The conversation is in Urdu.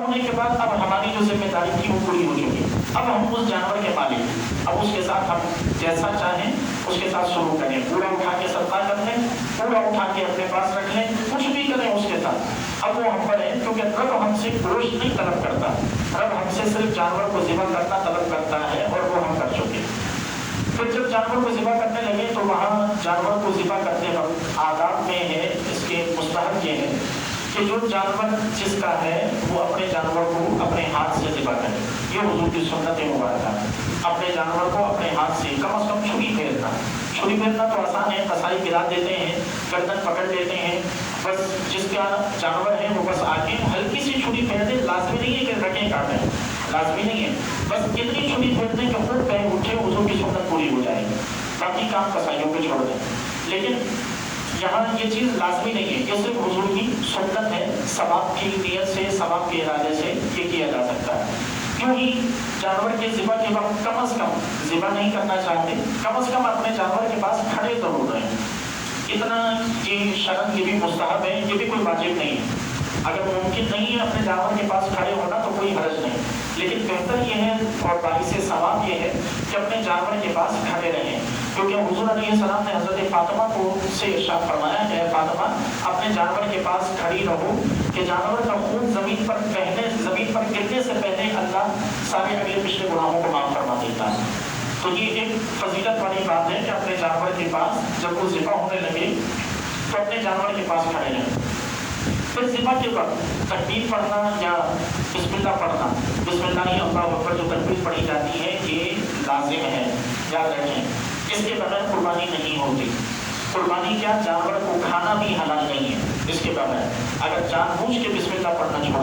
ہونے کے بعد اب ہماری جو ذمہ داری تھی وہ پوری ہو چکی، اب ہم اس جانور کے مالک، اب اس کے ساتھ ہم جیسا چاہیں اس کے ساتھ شروع کریں، پورا اٹھا کے صدقہ کر لیں، پورا اٹھا کے اپنے پاس رکھ لیں، کچھ بھی کریں اس کے ساتھ، اب وہ ہم پر ہے، کیونکہ رب ہم سے گوشت نہیں طلب کرتا، رب ہم سے صرف جانور کو ذبح کرنا طلب کرتا ہے، اور وہ ہم کر چکے۔ پھر جب جانور کو ذبح کرنے لگے تو وہاں جانور کو ذبح کرتے وقت آداب میں ہے، اس کے مستحب یہ ہے کہ جو جانور جس کا ہے وہ اپنے جانور کو اپنے ہاتھ سے ذبح کرے، یہ حضور کی سنت مبارکہ ہے، اپنے جانور کو اپنے ہاتھ سے، کم از کم چھری پھیرنا، چھری پھیرنا تو آسان ہے، کسائی گرا دیتے ہیں، گردن پکڑ لیتے ہیں، بس جس کا جانور ہے وہ بس آگے ہلکی سی چھری پھیر دے، لازمی نہیں ہے کہ رکھیں کاٹیں، لازمی نہیں ہے، بس اتنی چھری پھیر دیں کہ خود پہ اٹھے، حضور کی سنت پوری ہو جائے گی، باقی کام کسائیوں پہ چھوڑ دیں۔ لیکن یہاں یہ چیز لازمی نہیں ہے، یہ صرف حضور کی سنت ہے، ثواب کی نیت سے، ثواب کے ارادے سے یہ کیا جا سکتا ہے۔ کیوں ہی جانور کے ذبح کے وقت کم از کم ذبح نہیں کرنا چاہتے، کم از کم اپنے جانور کے پاس کھڑے ضرور رہیں، اتنا یہ شرط، یہ بھی مستحب ہے، یہ بھی کوئی واجب نہیں ہے، اگر ممکن نہیں ہے اپنے جانور کے پاس کھڑے ہونا تو کوئی حرج نہیں، لیکن بہتر یہ ہے اور باعث ثواب یہ ہے کہ اپنے جانور کے پاس کھڑے رہیں، کیونکہ حضور علیہ السلام نے حضرت فاطمہ کو سے ارشاد فرمایا کہ اے فاطمہ اپنے جانور کے پاس کھڑی رہو کہ جانور کا خون زمین پر گرنے سے پہلے اللہ سارے اگلے پچھلے گناہوں کو معاف فرما دیتا ہے۔ تو یہ ایک فضیلت والی بات ہے کہ اپنے جانور کے پاس جب وہ ذبح ہونے لگے تو اپنے جانور کے پاس کھڑے رہیں۔ پھر ذبح کے وقت تکبیر پڑھنا یا بسم اللہ پڑھنا، بسم اللہ اللہ اکبر جو تکبیر پڑھی جاتی ہے یہ لازم ہے، یاد رکھیں، اس کے بغیر قربانی نہیں ہوتی۔ قربانی کیا، جانور کو کھانا بھی حلال نہیں ہے اس کے بغیر، اگر جان بوجھ کے بسم اللہ پڑھنا چھوڑ